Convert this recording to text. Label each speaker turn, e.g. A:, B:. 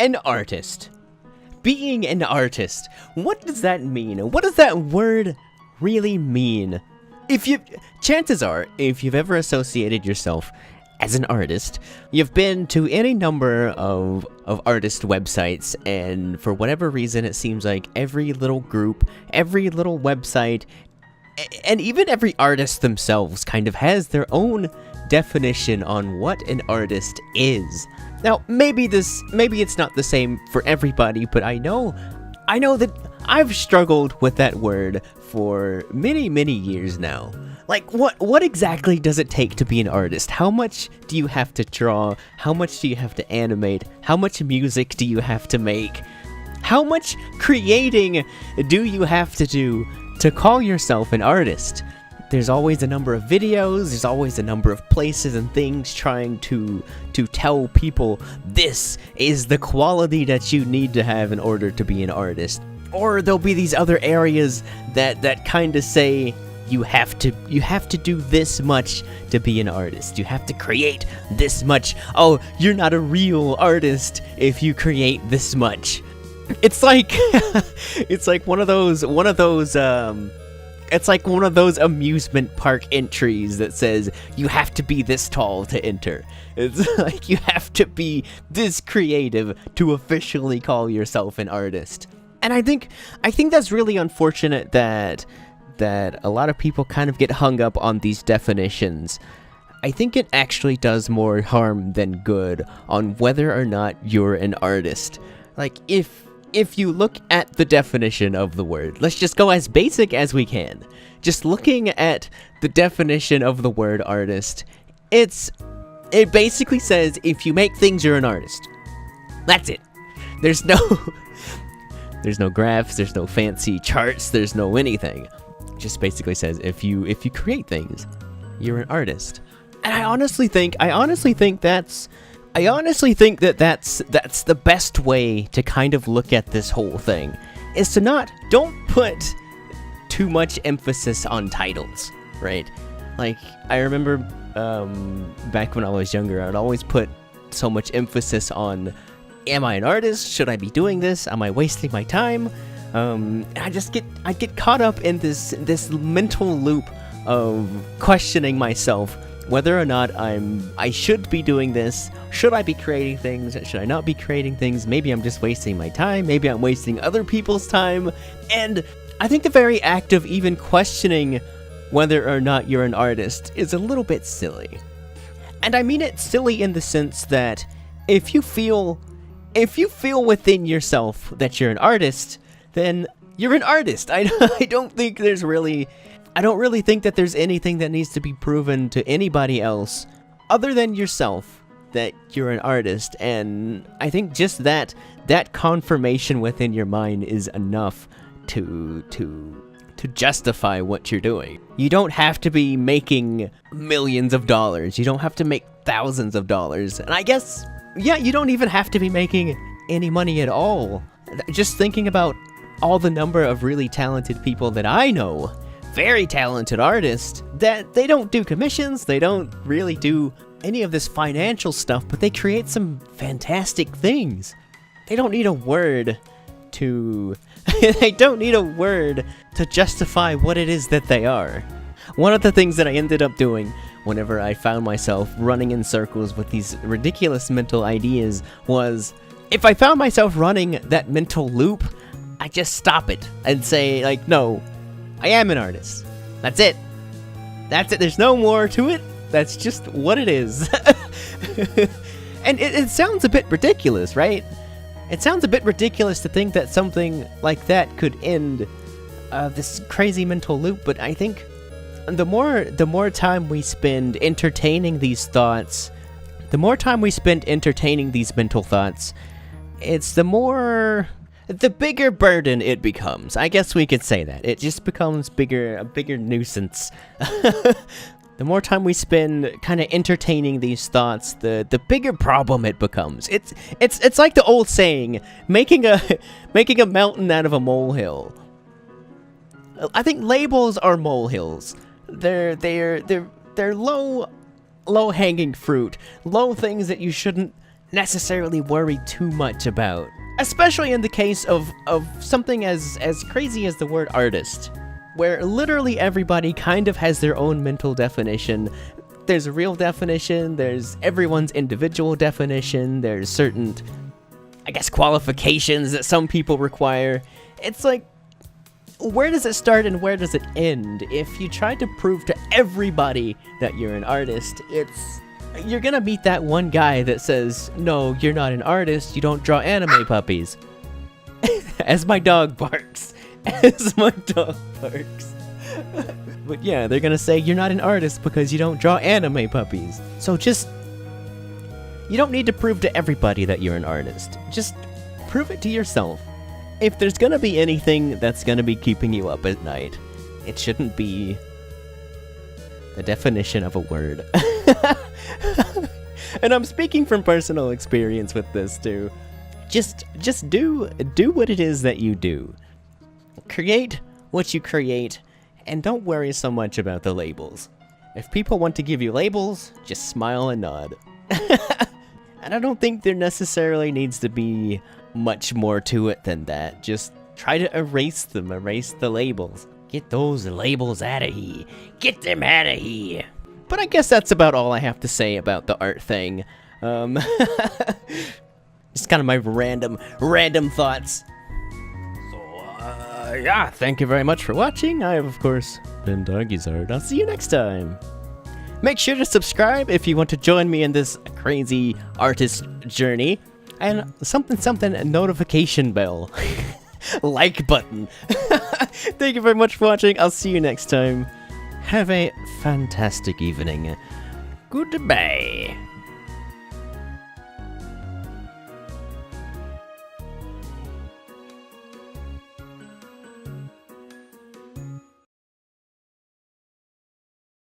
A: An artist. Being an artist. What does that mean? What does that word really mean? Chances are, if you've ever associated yourself as an artist, you've been to any number of artist websites, and for whatever reason, it seems like every little group, every little website, and even every artist themselves kind of has their own definition on what an artist is. Now, maybe it's not the same for everybody, but I know that I've struggled with that word for many, many years now. Like, what exactly does it take to be an artist? How much do you have to draw? How much do you have to animate? How much music do you have to make? How much creating do you have to do to call yourself an artist? There's always a number of videos, there's always a number of places and things trying to tell people this is the quality that you need to have in order to be an artist. Or there'll be these other areas that kind of say you have to do this much to be an artist. You have to create this much. Oh, you're not a real artist if you create this much. It's like it's like one of those it's like one of those amusement park entries that says you have to be this tall to enter. It's like you have to be this creative to officially call yourself an artist. And I think that's really unfortunate that a lot of people kind of get hung up on these definitions. I think it actually does more harm than good on whether or not you're an artist. Like, if you look at the definition of the word, let's just go as basic as we can. Just looking at the definition of the word artist, it basically says if you make things, you're an artist. That's it. There's no graphs, there's no fancy charts, there's no anything. It just basically says if you create things, you're an artist. And I honestly think that's the best way to kind of look at this whole thing, is to don't put too much emphasis on titles, right? Like, I remember back when I was younger, I'd always put so much emphasis on, am I an artist? Should I be doing this? Am I wasting my time? I get caught up in this mental loop of questioning myself whether or not I should be doing this. Should I be creating things? Should I not be creating things? Maybe I'm just wasting my time. Maybe I'm wasting other people's time. And I think the very act of even questioning whether or not you're an artist is a little bit silly. And I mean it silly in the sense that if you feel within yourself that you're an artist, then you're an artist. I don't really think that there's anything that needs to be proven to anybody else other than yourself that you're an artist. And I think just that confirmation within your mind is enough to justify what you're doing. You don't have to be making millions of dollars. You don't have to make thousands of dollars. And I guess, yeah, you don't even have to be making any money at all. Just thinking about all the number of really talented people that I know, very talented artists, that they don't do commissions, they don't really do any of this financial stuff, but they create some fantastic things. They don't need a word to justify what it is that they are. One of the things that I ended up doing whenever I found myself running in circles with these ridiculous mental ideas was, if I found myself running that mental loop, I just stop it and say, like, no, I am an artist. That's it. There's no more to it. That's just what it is. And it sounds a bit ridiculous, right? It sounds a bit ridiculous to think that something like that could end this crazy mental loop, but I think the more time we spend entertaining these thoughts, the more time we spend entertaining these mental thoughts, it's the bigger burden it becomes. I guess we could say that. It just becomes a bigger nuisance. The more time we spend kind of entertaining these thoughts, the bigger problem it becomes. It's like the old saying, making a mountain out of a molehill. I think labels are molehills. They're low hanging fruit, low things that you shouldn't necessarily worry too much about. Especially in the case of something as crazy as the word artist, where literally everybody kind of has their own mental definition. There's a real definition, there's everyone's individual definition, there's certain, I guess, qualifications that some people require. It's like, where does it start and where does it end? If you try to prove to everybody that you're an artist, you're gonna meet that one guy that says, no, you're not an artist, you don't draw anime puppies. As my dog barks. As my dog barks. But yeah, they're gonna say you're not an artist because you don't draw anime puppies. So you don't need to prove to everybody that you're an artist. Just prove it to yourself. If there's gonna be anything that's gonna be keeping you up at night, it shouldn't be the definition of a word. And I'm speaking from personal experience with this too. Just do what it is that you do. Create what you create, and don't worry so much about the labels. If people want to give you labels, just smile and nod. And I don't think there necessarily needs to be much more to it than that. Just try to erase them, erase the labels. Get those labels out of here. Get them out of here. But I guess that's about all I have to say about the art thing. Just kind of my random thoughts. So, yeah, thank you very much for watching. I have, of course, been Doggyzard. I'll see you next time. Make sure to subscribe if you want to join me in this crazy artist journey. And something, notification bell. Like button. Thank you very much for watching. I'll see you next time. Have a fantastic evening. Goodbye.